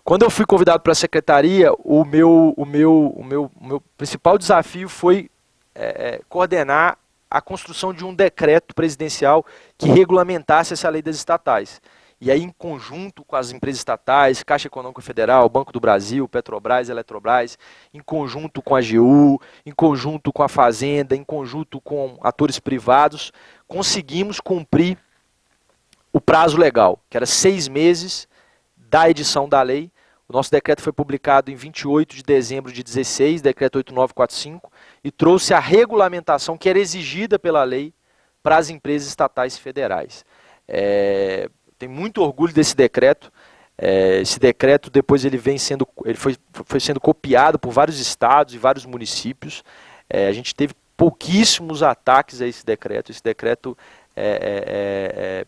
Quando eu fui convidado para a secretaria, o meu principal desafio foi coordenar a construção de um decreto presidencial que regulamentasse essa lei das estatais. E aí, em conjunto com as empresas estatais, Caixa Econômica Federal, Banco do Brasil, Petrobras, Eletrobras, em conjunto com a AGU, em conjunto com a Fazenda, em conjunto com atores privados, conseguimos cumprir o prazo legal, que era 6 meses da edição da lei. O nosso decreto foi publicado em 28 de dezembro de 16, decreto 8945, e trouxe a regulamentação que era exigida pela lei para as empresas estatais federais. Tenho muito orgulho desse decreto. Esse decreto depois ele foi sendo copiado por vários estados e vários municípios. A gente teve pouquíssimos ataques a esse decreto. Esse decreto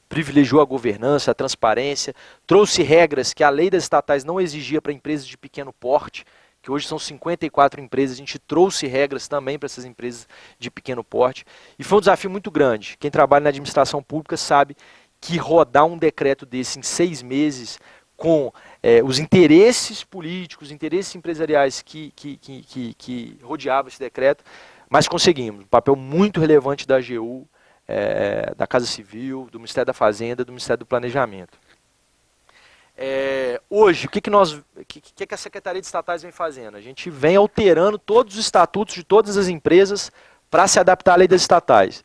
privilegiou a governança, a transparência, trouxe regras que a lei das estatais não exigia para empresas de pequeno porte, que hoje são 54 empresas, a gente trouxe regras também para essas empresas de pequeno porte, e foi um desafio muito grande. Quem trabalha na administração pública sabe que rodar um decreto desse em 6 meses, com os interesses políticos, interesses empresariais que rodeavam esse decreto, mas conseguimos. Um papel muito relevante da AGU, da Casa Civil, do Ministério da Fazenda, do Ministério do Planejamento. Hoje, o que a Secretaria de Estatais vem fazendo? A gente vem alterando todos os estatutos de todas as empresas para se adaptar à lei das estatais.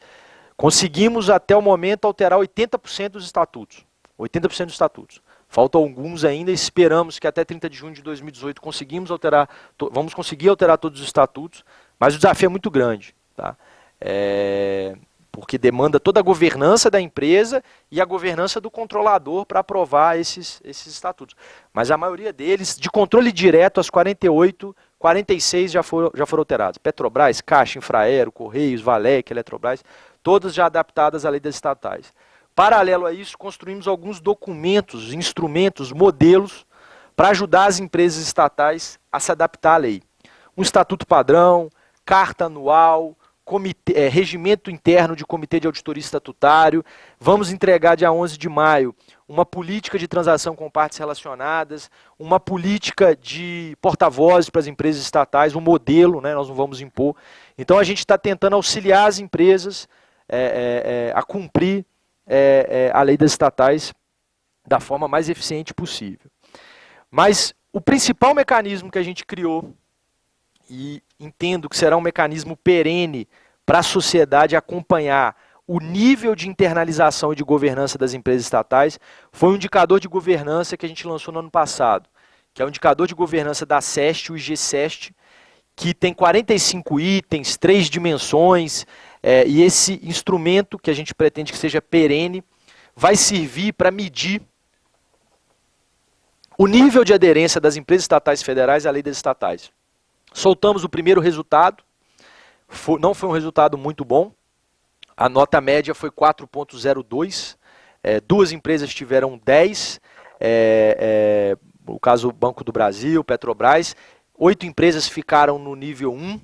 Conseguimos, até o momento, alterar 80% dos estatutos. 80% dos estatutos. Faltam alguns ainda, esperamos que até 30 de junho de 2018 vamos conseguir alterar todos os estatutos, mas o desafio é muito grande, tá? Porque demanda toda a governança da empresa e a governança do controlador para aprovar esses estatutos. Mas a maioria deles, de controle direto, as 48, 46 já foram alteradas. Petrobras, Caixa, Infraero, Correios, Valec, Eletrobras, todas já adaptadas à lei das estatais. Paralelo a isso, construímos alguns documentos, instrumentos, modelos para ajudar as empresas estatais a se adaptar à lei. Um estatuto padrão, carta anual, regimento interno de comitê de auditoria estatutário. Vamos entregar dia 11 de maio uma política de transação com partes relacionadas, uma política de porta-vozes para as empresas estatais, um modelo, né, nós não vamos impor. Então a gente está tentando auxiliar as empresas a cumprir a lei das estatais da forma mais eficiente possível. Mas o principal mecanismo que a gente criou, e entendo que será um mecanismo perene para a sociedade acompanhar o nível de internalização e de governança das empresas estatais, foi um indicador de governança que a gente lançou no ano passado, que é o indicador de governança da SEST, o IGCEST, que tem 45 itens, 3 dimensões, e esse instrumento, que a gente pretende que seja perene, vai servir para medir o nível de aderência das empresas estatais federais à lei das estatais. Soltamos o primeiro resultado, não foi um resultado muito bom, a nota média foi 4,02, 2 empresas tiveram 10, no caso Banco do Brasil, Petrobras, 8 empresas ficaram no nível 1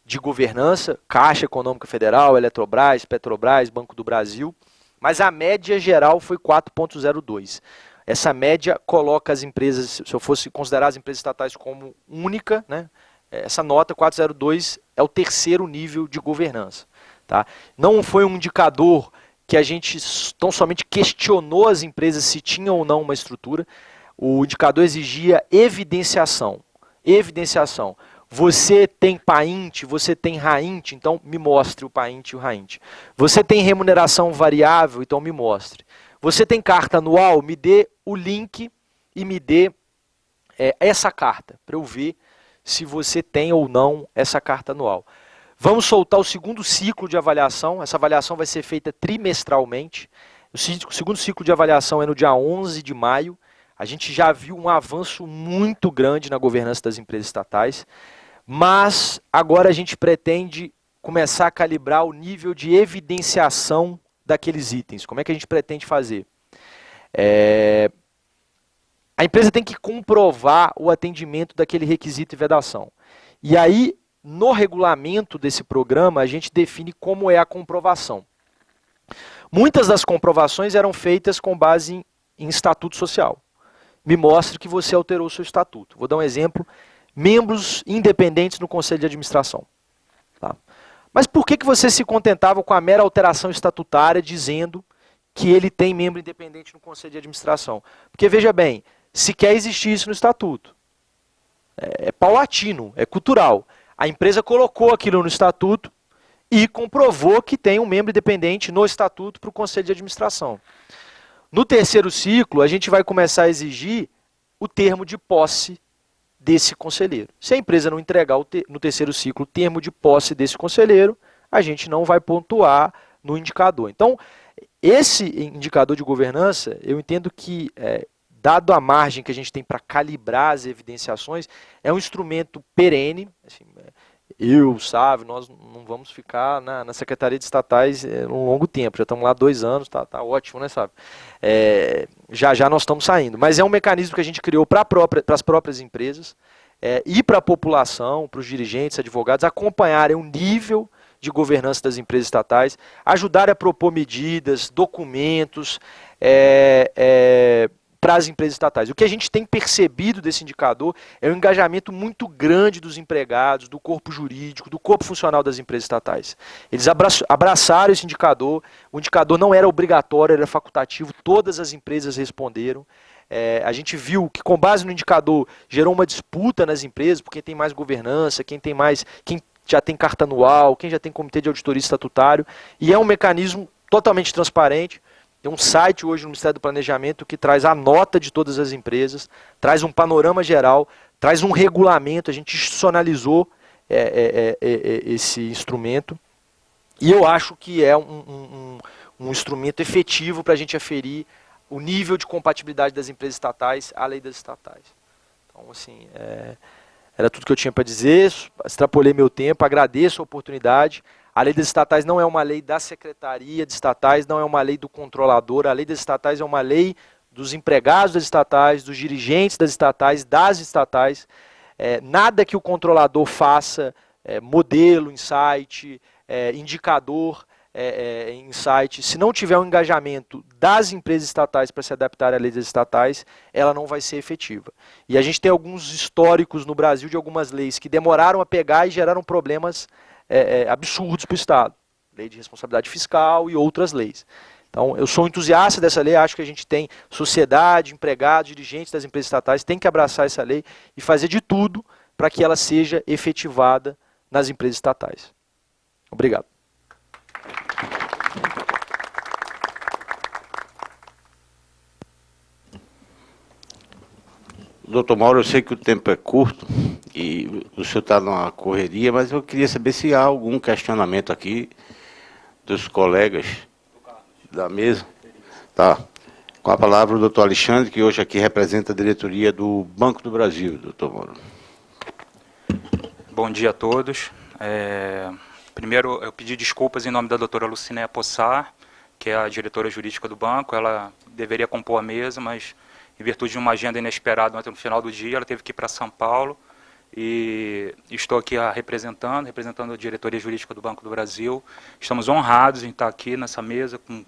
de governança, Caixa Econômica Federal, Eletrobras, Petrobras, Banco do Brasil, mas a média geral foi 4,02. Essa média coloca as empresas, se eu fosse considerar as empresas estatais como única, né? Essa nota 402 é o terceiro nível de governança. Tá? Não foi um indicador que a gente tão somente questionou as empresas se tinham ou não uma estrutura. O indicador exigia evidenciação. Evidenciação. Você tem PAINT, você tem RAINT, então me mostre o PAINT e o RAINT. Você tem remuneração variável, então me mostre. Você tem carta anual, me dê o link e me dê essa carta, para eu ver se você tem ou não essa carta anual. Vamos soltar o segundo ciclo de avaliação. Essa avaliação vai ser feita trimestralmente. O segundo ciclo de avaliação é no dia 11 de maio. A gente já viu um avanço muito grande na governança das empresas estatais, mas agora a gente pretende começar a calibrar o nível de evidenciação daqueles itens. Como é que a gente pretende fazer? A empresa tem que comprovar o atendimento daquele requisito e vedação. E aí, no regulamento desse programa, a gente define como é a comprovação. Muitas das comprovações eram feitas com base em estatuto social. me mostre que você alterou o seu estatuto. Vou dar um exemplo, membros independentes no Conselho de Administração. Tá? Mas por que você se contentava com a mera alteração estatutária dizendo que ele tem membro independente no Conselho de Administração? Porque, veja bem, se quer existir isso no estatuto. É paulatino, é cultural. A empresa colocou aquilo no estatuto e comprovou que tem um membro independente no estatuto para o Conselho de Administração. No terceiro ciclo, a gente vai começar a exigir o termo de posse desse conselheiro. Se a empresa não entregar no terceiro ciclo o termo de posse desse conselheiro, a gente não vai pontuar no indicador. Então, esse indicador de governança, eu entendo que, dado a margem que a gente tem para calibrar as evidenciações, é um instrumento perene. Assim, eu, Sávio, nós não vamos ficar na Secretaria de Estatais um longo tempo, já estamos lá 2 anos, tá ótimo, né, Sávio? Já nós estamos saindo, mas é um mecanismo que a gente criou para as próprias empresas e para a população, para os dirigentes, advogados, acompanharem o nível de governança das empresas estatais, ajudarem a propor medidas, documentos, para as empresas estatais. O que a gente tem percebido desse indicador é um engajamento muito grande dos empregados, do corpo jurídico, do corpo funcional das empresas estatais. Eles abraçaram esse indicador, o indicador não era obrigatório, era facultativo, todas as empresas responderam. A gente viu que, com base no indicador, gerou uma disputa nas empresas, porque quem tem mais governança, quem já tem carta anual, quem já tem comitê de auditoria estatutário, e é um mecanismo totalmente transparente. Tem um site hoje no Ministério do Planejamento que traz a nota de todas as empresas, traz um panorama geral, traz um regulamento, a gente institucionalizou esse instrumento, e eu acho que é um instrumento efetivo para a gente aferir o nível de compatibilidade das empresas estatais à lei das estatais. Então, assim, era tudo que eu tinha para dizer, extrapolei meu tempo, agradeço a oportunidade. A lei das estatais não é uma lei da Secretaria de Estatais, não é uma lei do controlador, a lei das estatais é uma lei dos empregados das estatais, dos dirigentes das estatais, das estatais. Nada que o controlador faça, modelo, insight, indicador, insight, se não tiver um engajamento das empresas estatais para se adaptar à lei das estatais, ela não vai ser efetiva. E a gente tem alguns históricos no Brasil de algumas leis que demoraram a pegar e geraram problemas absurdos para o Estado. Lei de responsabilidade fiscal e outras leis. Então, eu sou entusiasta dessa lei, acho que a gente tem sociedade, empregados, dirigentes das empresas estatais, tem que abraçar essa lei e fazer de tudo para que ela seja efetivada nas empresas estatais. Obrigado. Doutor Mauro, eu sei que o tempo é curto e o senhor está numa correria, mas eu queria saber se há algum questionamento aqui dos colegas da mesa. Tá. Com a palavra o doutor Alexandre, que hoje aqui representa a diretoria do Banco do Brasil, doutor Mauro. Bom dia a todos. Primeiro, eu pedi desculpas em nome da doutora Lucinéia Possar, que é a diretora jurídica do banco. Ela deveria compor a mesa, mas, em virtude de uma agenda inesperada ontem no final do dia, ela teve que ir para São Paulo. E estou aqui representando a diretoria jurídica do Banco do Brasil. Estamos honrados em estar aqui nessa mesa com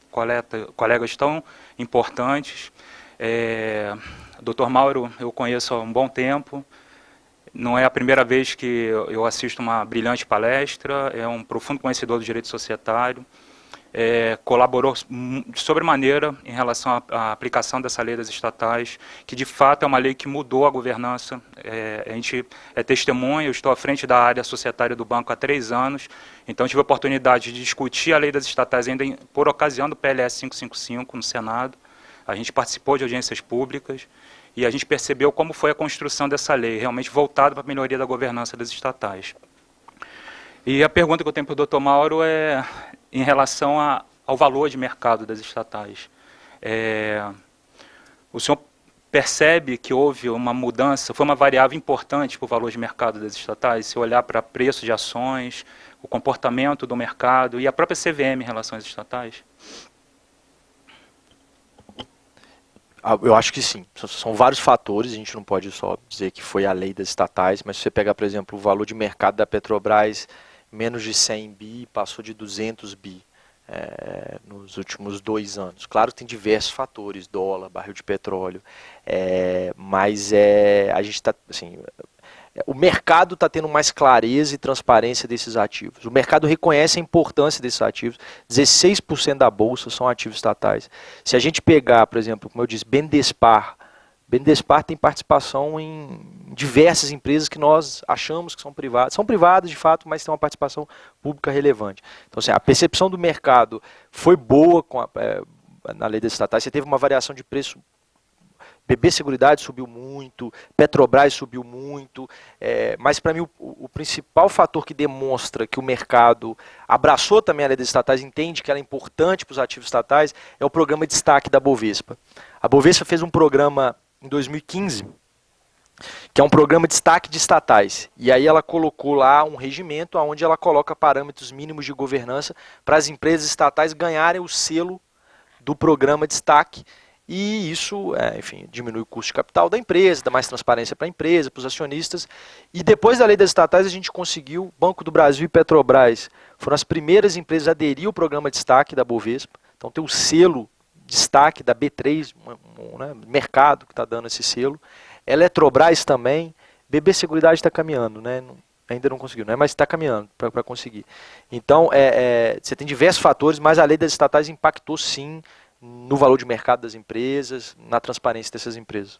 colegas tão importantes. Dr. Mauro, eu conheço há um bom tempo. Não é a primeira vez que eu assisto uma brilhante palestra. É um profundo conhecedor do direito societário. Colaborou de sobremaneira em relação à aplicação dessa lei das estatais, que de fato é uma lei que mudou a governança. A gente é testemunha, eu estou à frente da área societária do banco há 3 anos, então tive a oportunidade de discutir a lei das estatais ainda por ocasião do PLS 555 no Senado. A gente participou de audiências públicas e a gente percebeu como foi a construção dessa lei, realmente voltada para a melhoria da governança das estatais. E a pergunta que eu tenho para o Dr. Mauro é em relação ao valor de mercado das estatais. O senhor percebe que houve uma mudança, foi uma variável importante para o valor de mercado das estatais, se olhar para preço de ações, o comportamento do mercado e a própria CVM em relação às estatais? Eu acho que sim. São vários fatores, a gente não pode só dizer que foi a lei das estatais, mas se você pegar, por exemplo, o valor de mercado da Petrobras, menos de 100 bi, passou de 200 bi. nos últimos 2 anos. Claro que tem diversos fatores, dólar, barril de petróleo, mas a gente está, assim, o mercado está tendo mais clareza e transparência desses ativos. O mercado reconhece a importância desses ativos. 16% da bolsa são ativos estatais. Se a gente pegar, por exemplo, como eu disse, Bendespar tem participação em diversas empresas que nós achamos que são privadas. São privadas, de fato, mas tem uma participação pública relevante. Então, assim, a percepção do mercado foi boa na lei das estatais. Você teve uma variação de preço. BB Seguridade subiu muito, Petrobras subiu muito, mas para mim o principal fator que demonstra que o mercado abraçou também a lei das estatais, entende que ela é importante para os ativos estatais, é o programa de destaque da Bovespa. A Bovespa fez um programa em 2015, que é um programa de destaque de estatais, e aí ela colocou lá um regimento onde ela coloca parâmetros mínimos de governança para as empresas estatais ganharem o selo do programa de destaque. E isso, enfim, diminui o custo de capital da empresa, dá mais transparência para a empresa, para os acionistas. E depois da lei das estatais, a gente conseguiu, Banco do Brasil e Petrobras foram as primeiras empresas a aderir ao programa de destaque da Bovespa. Então tem o selo destaque da B3, mercado que está dando esse selo. Eletrobras também, BB Seguridade está caminhando, né? Ainda não conseguiu, mas está caminhando para conseguir. Então, você tem diversos fatores, mas a lei das estatais impactou sim no valor de mercado das empresas, na transparência dessas empresas.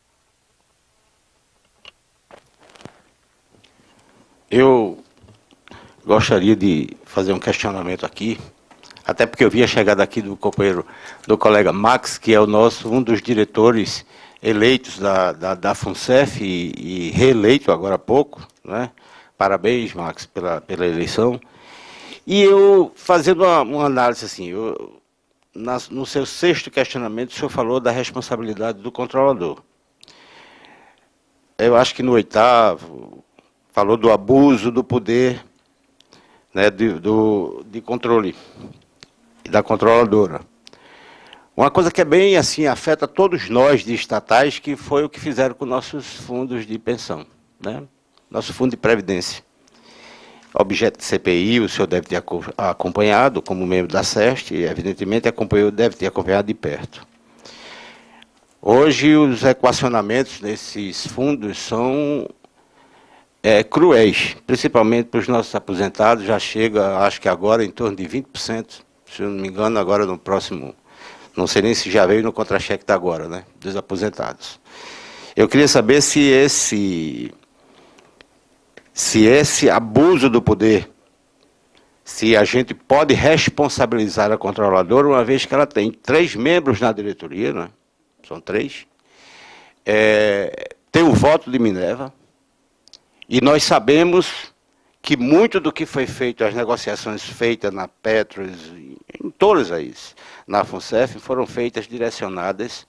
Eu gostaria de fazer um questionamento aqui, até porque eu vi a chegada aqui do colega Max, que é um dos diretores eleitos da FUNCEF e reeleito agora há pouco, né? Parabéns, Max, pela eleição. E eu, fazendo uma análise assim, no seu 6º questionamento, o senhor falou da responsabilidade do controlador. Eu acho que no 8º, falou do abuso do poder, né, de controle e da controladora. Uma coisa que é bem assim, afeta todos nós de estatais, que foi o que fizeram com nossos fundos de pensão, né? Nosso fundo de previdência. Objeto de CPI, o senhor deve ter acompanhado como membro da SEST, e evidentemente deve ter acompanhado de perto. Hoje os equacionamentos desses fundos são cruéis, principalmente para os nossos aposentados, já chega, acho que agora, em torno de 20%, se eu não me engano, agora no próximo, não sei nem se já veio no contra-cheque da agora, né, dos aposentados. Eu queria saber se esse abuso do poder, se a gente pode responsabilizar a controladora, uma vez que ela tem 3 membros na diretoria, né? São 3, tem o voto de Minerva, e nós sabemos que muito do que foi feito, as negociações feitas na Petros, em todas as, na FUNCEF, foram feitas direcionadas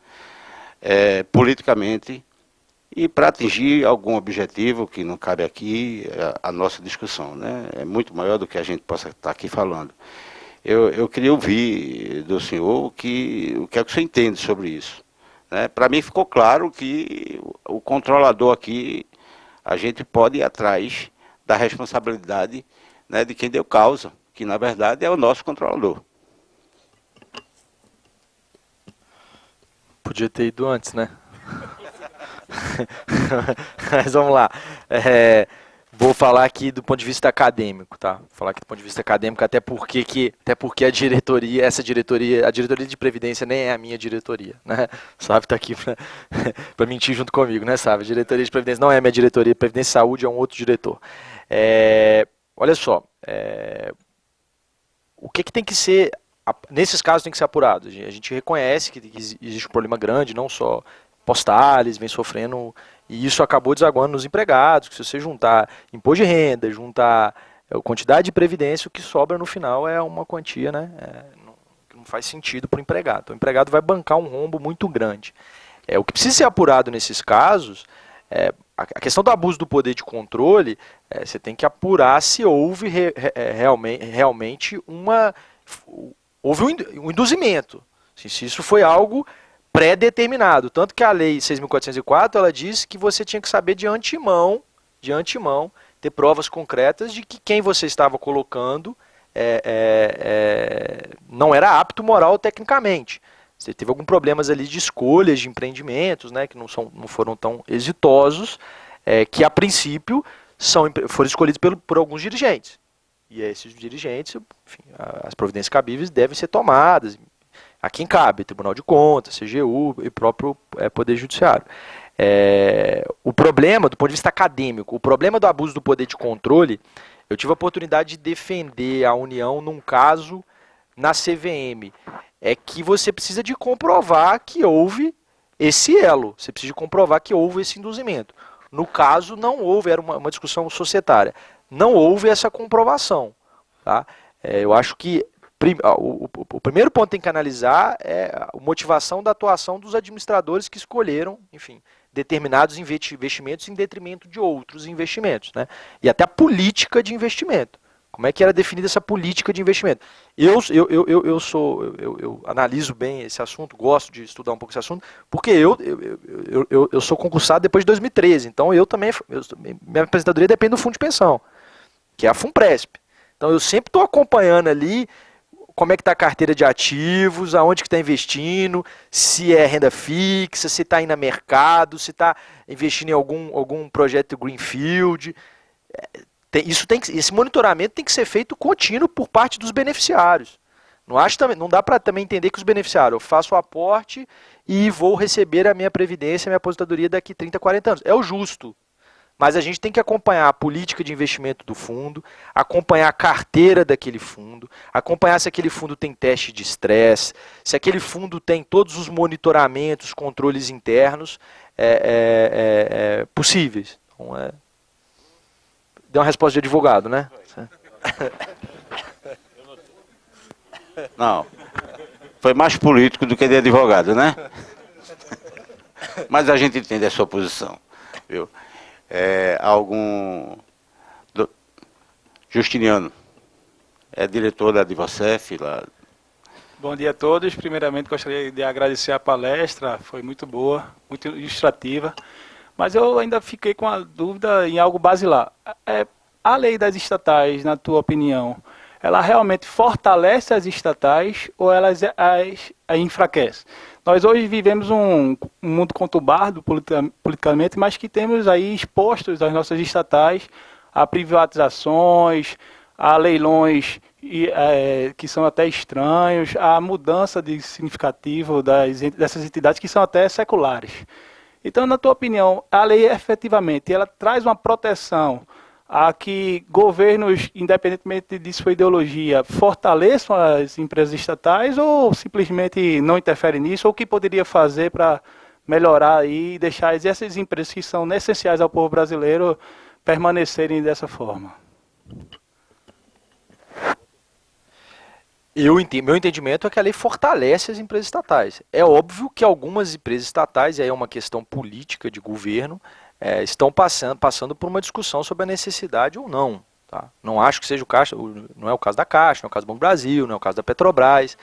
politicamente, e para atingir algum objetivo que não cabe aqui a nossa discussão, né? É muito maior do que a gente possa estar aqui falando. Eu queria ouvir do senhor o que é que o senhor entende sobre isso, né? Para mim ficou claro que o controlador aqui, a gente pode ir atrás da responsabilidade, né, de quem deu causa, que na verdade é o nosso controlador. Podia ter ido antes, né? Mas vamos lá. Vou falar aqui do ponto de vista acadêmico, tá? Vou falar aqui do ponto de vista acadêmico, até porque a diretoria, a diretoria de previdência nem é a minha diretoria, né? Sávio está aqui para mentir junto comigo, né, Sávio? A diretoria de previdência não é a minha diretoria, previdência e saúde é um outro diretor. Olha só, o que tem que ser, nesses casos tem que ser apurado. A gente reconhece que existe um problema grande, não só Postales vem sofrendo, e isso acabou desaguando nos empregados, que se você juntar imposto de renda, juntar a quantidade de previdência, o que sobra no final é uma quantia, né, que não faz sentido para o empregado. Então o empregado vai bancar um rombo muito grande. O que precisa ser apurado nesses casos, a questão do abuso do poder de controle, você tem que apurar se houve realmente houve um induzimento, se isso foi algo pré-determinado, tanto que a lei 6.404, ela diz que você tinha que saber de antemão, ter provas concretas de que quem você estava colocando não era apto moral ou tecnicamente. Você teve alguns problemas ali de escolhas de empreendimentos, né, que não foram tão exitosos, que a princípio foram escolhidos por alguns dirigentes. E esses dirigentes, enfim, as providências cabíveis devem ser tomadas. A quem cabe, Tribunal de Contas, CGU e próprio Poder Judiciário. O problema, do ponto de vista acadêmico, o problema do abuso do poder de controle, eu tive a oportunidade de defender a União num caso na CVM, é que você precisa de comprovar que houve esse elo, você precisa de comprovar que houve esse induzimento. No caso, não houve, era uma discussão societária, não houve essa comprovação. Tá? Eu acho que o primeiro ponto que tem que analisar é a motivação da atuação dos administradores que escolheram, enfim, determinados investimentos em detrimento de outros investimentos, né? E até a política de investimento. Como é que era definida essa política de investimento? Eu analiso bem esse assunto, gosto de estudar um pouco esse assunto, porque eu sou concursado depois de 2013, então minha aposentadoria depende do fundo de pensão, que é a Funpresp. Então eu sempre estou acompanhando ali como é que está a carteira de ativos, aonde que está investindo, se é renda fixa, se está indo a mercado, se está investindo em algum projeto Greenfield. Esse monitoramento tem que ser feito contínuo por parte dos beneficiários. Não dá para também entender que os beneficiários, eu faço o aporte e vou receber a minha previdência, a minha aposentadoria daqui 30, 40 anos. É o justo. Mas a gente tem que acompanhar a política de investimento do fundo, acompanhar a carteira daquele fundo, acompanhar se aquele fundo tem teste de estresse, se aquele fundo tem todos os monitoramentos, controles internos possíveis. Então, deu uma resposta de advogado, né? Não, foi mais político do que de advogado, né? Mas a gente entende a sua posição, viu? Justiniano, é diretor da Advocef lá. Bom dia a todos. Primeiramente, gostaria de agradecer a palestra, foi muito boa, muito ilustrativa, mas eu ainda fiquei com a dúvida em algo basilar. A lei das estatais, na tua opinião, ela realmente fortalece as estatais ou ela as enfraquece? Nós hoje vivemos um mundo conturbado politicamente, mas que temos aí expostos as nossas estatais a privatizações, a leilões que são até estranhos, a mudança de significativo dessas entidades que são até seculares. Então, na tua opinião, a lei efetivamente ela traz uma proteção a que governos, independentemente de sua ideologia, fortaleçam as empresas estatais ou simplesmente não interferem nisso? Ou o que poderia fazer para melhorar e deixar essas empresas que são essenciais ao povo brasileiro permanecerem dessa forma? Meu entendimento é que a lei fortalece as empresas estatais. É óbvio que algumas empresas estatais, e aí é uma questão política de governo, estão passando por uma discussão sobre a necessidade ou não. Tá? Não acho que seja não é o caso da Caixa, não é o caso do Banco do Brasil, não é o caso da Petrobras.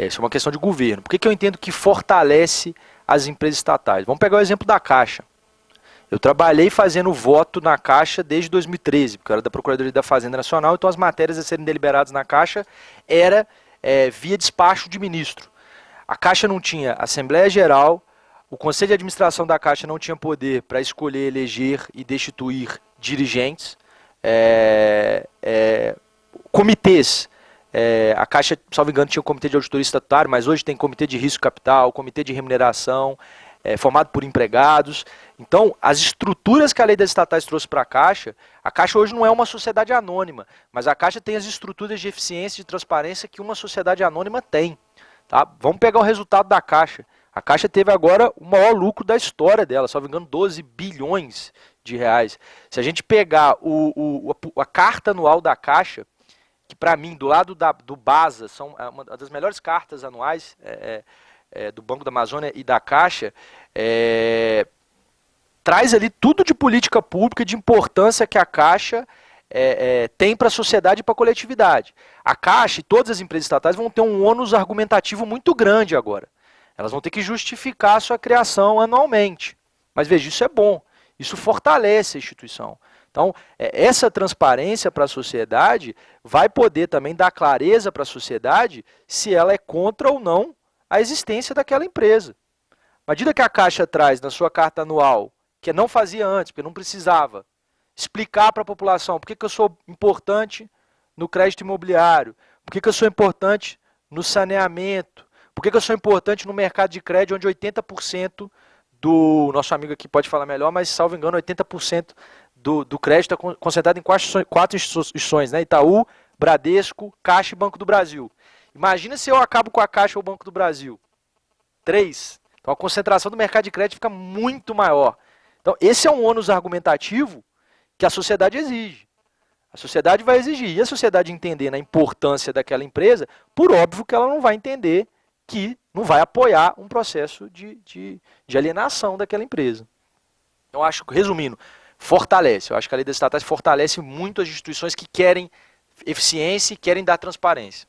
Isso é uma questão de governo. Por que eu entendo que fortalece as empresas estatais? Vamos pegar o exemplo da Caixa. Eu trabalhei fazendo voto na Caixa desde 2013, porque eu era da Procuradoria da Fazenda Nacional, então as matérias a serem deliberadas na Caixa era via despacho de ministro. A Caixa não tinha Assembleia Geral, o Conselho de Administração da Caixa não tinha poder para escolher, eleger e destituir dirigentes. Comitês. A Caixa, salvo engano, tinha o Comitê de Auditoria Estatutário, mas hoje tem Comitê de Risco Capital, Comitê de Remuneração, formado por empregados. Então, as estruturas que a lei das estatais trouxe para a Caixa hoje não é uma sociedade anônima, mas a Caixa tem as estruturas de eficiência e de transparência que uma sociedade anônima tem. Tá? Vamos pegar o resultado da Caixa. A Caixa teve agora o maior lucro da história dela, salvo engano, 12 bilhões de reais. Se a gente pegar a carta anual da Caixa, que para mim, do lado do BASA, são uma das melhores cartas anuais do Banco da Amazônia e da Caixa, traz ali tudo de política pública, de importância que a Caixa tem para a sociedade e para a coletividade. A Caixa e todas as empresas estatais vão ter um ônus argumentativo muito grande agora. Elas vão ter que justificar a sua criação anualmente. Mas veja, isso é bom. Isso fortalece a instituição. Então, essa transparência para a sociedade vai poder também dar clareza para a sociedade se ela é contra ou não a existência daquela empresa. À medida que a Caixa traz na sua carta anual, que não fazia antes, porque não precisava, explicar para a população por que eu sou importante no crédito imobiliário, por que eu sou importante no saneamento, por que eu sou importante no mercado de crédito, onde 80% do nosso amigo aqui pode falar melhor, mas salvo engano, 80% do crédito é concentrado em quatro instituições, né? Itaú, Bradesco, Caixa e Banco do Brasil. Imagina se eu acabo com a Caixa ou o Banco do Brasil. 3. Então a concentração do mercado de crédito fica muito maior. Então esse é um ônus argumentativo que a sociedade exige. A sociedade vai exigir. E a sociedade entendendo a importância daquela empresa, por óbvio que ela não vai entender que não vai apoiar um processo de alienação daquela empresa. Então, acho, resumindo, fortalece. Eu acho que a lei das estatais fortalece muito as instituições que querem eficiência e querem dar transparência.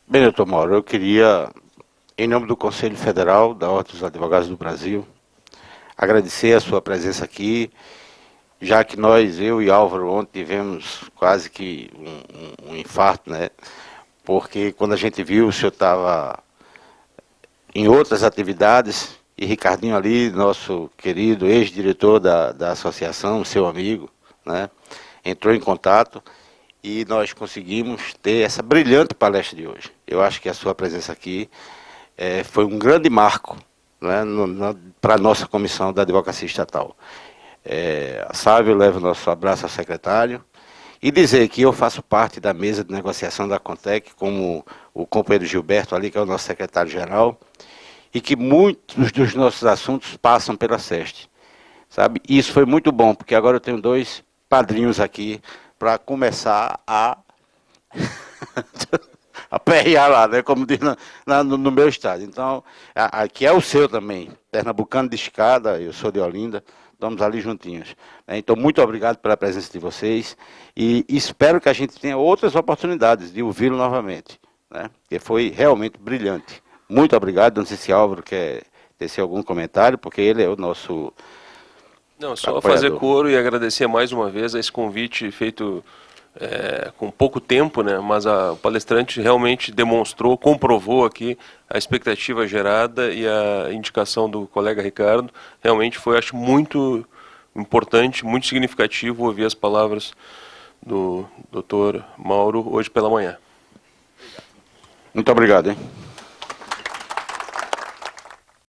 Bem, doutor Mauro, eu queria, em nome do Conselho Federal da Ordem dos Advogados do Brasil, agradecer a sua presença aqui, já que eu e Álvaro, ontem tivemos quase que um infarto, né? Porque quando a gente viu, o senhor estava em outras atividades, e Ricardinho ali, nosso querido ex-diretor da associação, seu amigo, né? Entrou em contato e nós conseguimos ter essa brilhante palestra de hoje. Eu acho que a sua presença aqui foi um grande marco, né, para a nossa comissão da advocacia estatal. Sávio, leva o nosso abraço ao secretário e dizer que eu faço parte da mesa de negociação da Contec, como o companheiro Gilberto ali, que é o nosso secretário-geral, e que muitos dos nossos assuntos passam pela SEST, sabe? E isso foi muito bom, porque agora eu tenho 2 padrinhos aqui para começar a aperrear lá, né, como diz no meu estado. Então, aqui é o seu também, pernambucano de escada, eu sou de Olinda, estamos ali juntinhos. Então, muito obrigado pela presença de vocês e espero que a gente tenha outras oportunidades de ouvi-lo novamente, né, porque foi realmente brilhante. Muito obrigado, não sei se Álvaro quer tecer algum comentário, porque ele é o nosso Não, só apoiador. fazer coro e agradecer mais uma vez a esse convite feito com pouco tempo, né? Mas o palestrante realmente demonstrou, comprovou aqui a expectativa gerada e a indicação do colega Ricardo. Realmente foi, acho, muito importante, muito significativo ouvir as palavras do Dr. Mauro hoje pela manhã. Muito obrigado, hein?